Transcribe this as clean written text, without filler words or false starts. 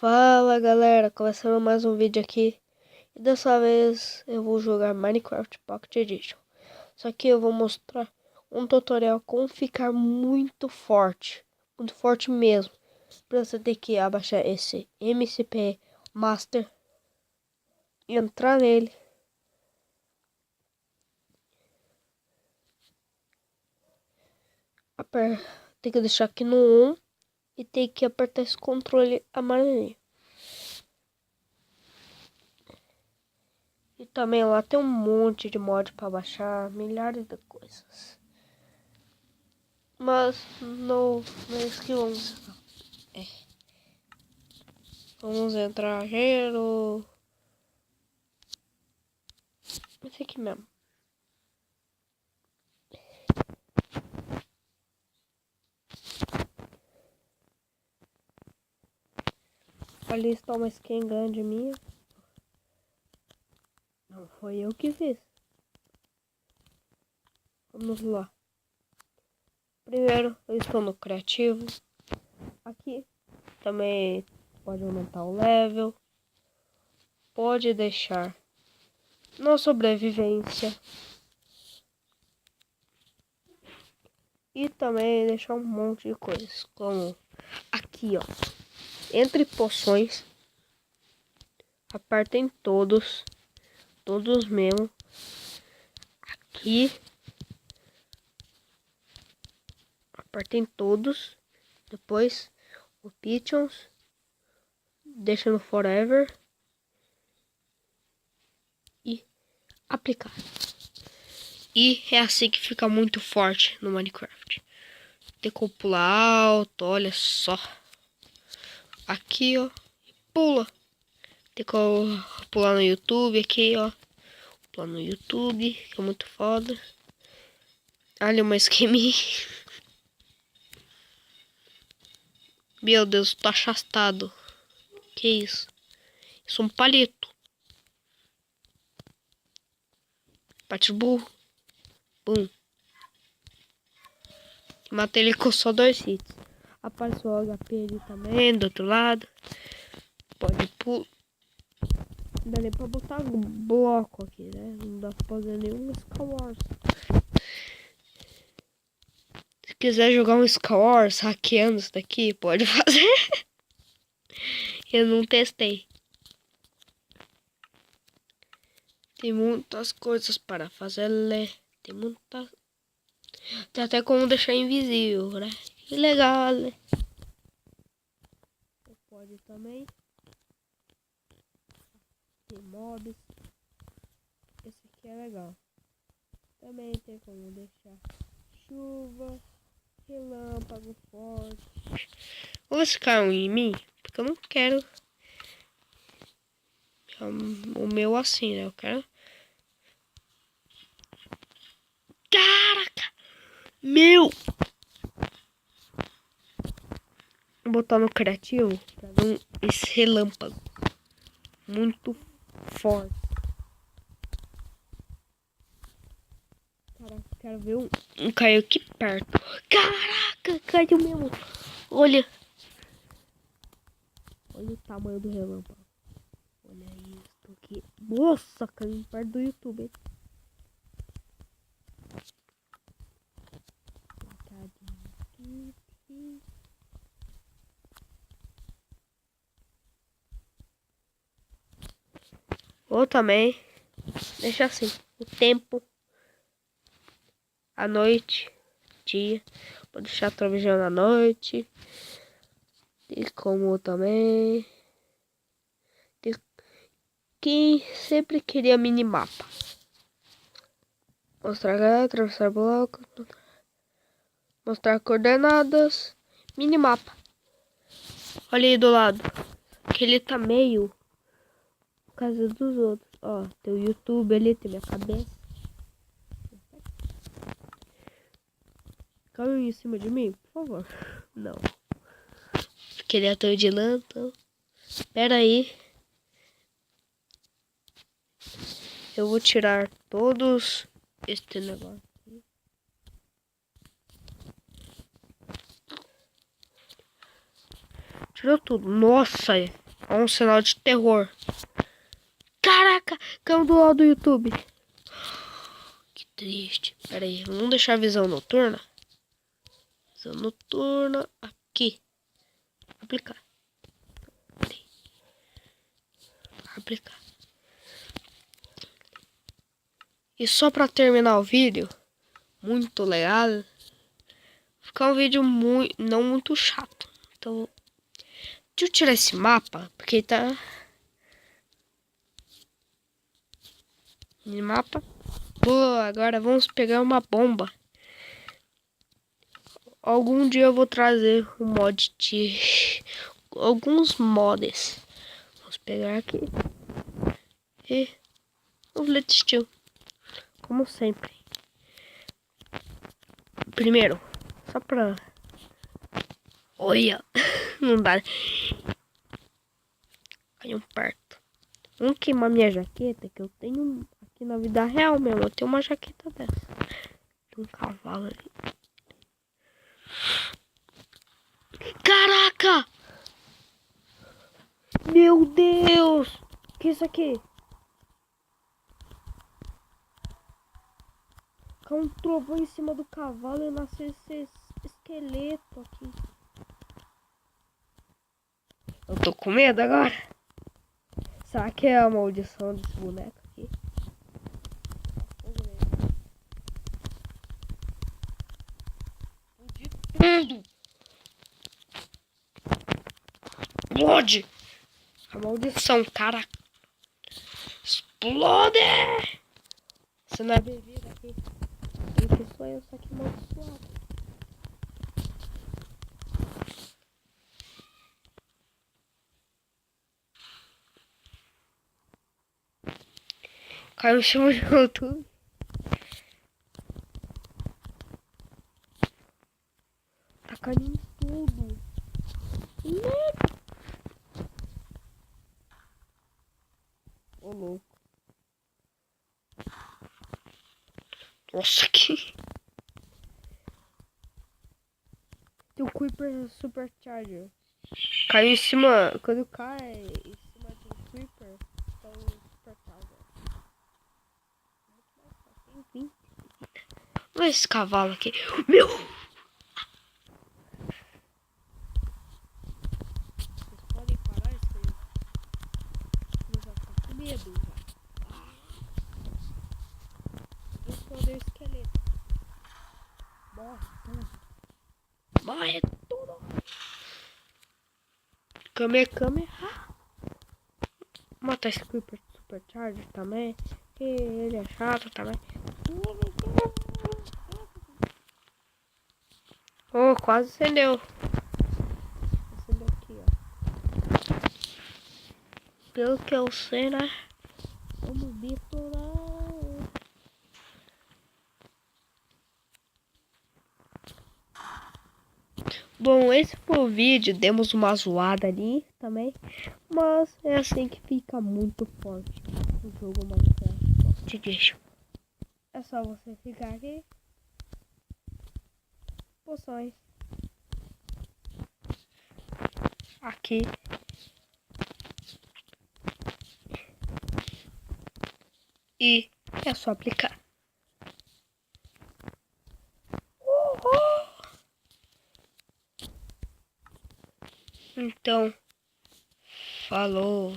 Fala galera, começando mais um vídeo aqui. E dessa vez eu vou jogar Minecraft Pocket Edition. Só que eu vou mostrar um tutorial como ficar muito forte mesmo. Pra você ter que abaixar esse MCP Master, entrar nele, tem que deixar aqui no 1 e tem que apertar esse controle amarelinho. E também lá tem um monte de mod para baixar, milhares de coisas. Mas não é isso que vamos. Vamos entrar gelo. Esse aqui mesmo. Ali está uma skin grande minha. Não foi eu que fiz. Vamos lá. Primeiro, eu estou no criativo. Aqui também pode aumentar o level. Pode deixar na sobrevivência. E também deixar um monte de coisas. Como aqui, ó. Entre poções. Apertem todos. Todos mesmo. Aqui. Apertem todos. Depois o Pigeons. Deixa no Forever. E aplicar. E é assim que fica muito forte no Minecraft. Tem como pular alto, olha só. Aqui, ó. Pula. Tem como pular no YouTube aqui, ó. Pular no YouTube, que é muito foda. Olha uma esqueminha. Meu Deus, tô achastado. Que isso? Isso é um palito. Bate burro. Bum. Matei ele com só 2 hits. Apareceu o HP ali também, do outro lado. Pode pular. Não dá nem pra botar bloco aqui, né? Não dá pra fazer nenhum Skywars. Se quiser jogar um Skywars hackeando isso daqui, pode fazer. Eu não testei. Tem muitas coisas para fazer. Tem muita. Tem até como deixar invisível, né? Que legal. Pode também. Tem mobs. Esse aqui é legal. Também tem como deixar chuva, relâmpago forte. Vou ficar um em mim, porque eu não quero o meu assim, né? Eu quero. Caraca! Meu! Vou botar no criativo pra ver esse relâmpago muito forte. Caraca, quero ver um caiu aqui perto. Caraca, caiu mesmo. Olha. Olha o tamanho do relâmpago. Olha isso aqui. Nossa, caiu perto do YouTube, hein? Ou também, deixa assim, o tempo, a noite, dia, vou deixar trovejando à noite, e como também, quem sempre queria minimapa, mostrar atravessar bloco, mostrar coordenadas, minimapa, olha aí do lado, que ele tá meio por causa dos outros. Ó, tem o YouTube ali, tem minha cabeça. Caiu em cima de mim, por favor. Não. Queria ter de lâmpada. Espera aí. Eu vou tirar todos este negócio aqui. Tirou tudo. Nossa. Ó, um sinal de terror. Caraca, caiu do lado do YouTube. Que triste. Pera aí, vamos deixar a visão noturna. Visão noturna aqui. Aplicar. Aplicar. E só pra terminar o vídeo, muito legal, ficar um vídeo não muito chato. Então, deixa eu tirar esse mapa, porque tá... Mapa. Boa, agora vamos pegar uma bomba. Algum dia eu vou trazer um mod de... alguns mods. Vamos pegar aqui. E... o Let's Steel. Como sempre. Primeiro, só pra... olha, não dá. Caiu perto. Vamos queimar minha jaqueta, que eu tenho aqui na vida real mesmo. Eu tenho uma jaqueta dessa. Tem um cavalo ali. Caraca! Meu Deus! O que é isso aqui? Caiu um trovão em cima do cavalo e nasceu esse esqueleto aqui. Eu tô com medo agora. Será que é a maldição desse boneco aqui? Tudo! Explode! A maldição, cara. Explode! Você não é bebida aqui. Que sou eu, só que amaldiçoado. Caiu em cima de YouTube. Tá caindo em tudo. Ô, louco. Nossa, que... tem o Creeper Supercharger. Caiu em cima... quando cai em cima do Creeper, tá o Supercharger. Enfim. Olha esse cavalo aqui. Meu! Vocês podem parar isso aí? Eu já tô com medo já. Vou esconder o esqueleto. Morre tudo. Morre tudo. Kamehameha. Matar esse Creeper Supercharger também. Que ele é chato também. Oh, quase acendeu. Acendeu aqui, ó. Pelo que eu sei, né? Vamos bitorar. Bom, esse foi o vídeo. Demos uma zoada ali também. Mas é assim que fica muito forte o jogo Minecraft. Te deixo. É só você ficar aqui. Poções. Aqui. E é só aplicar. Então, falou.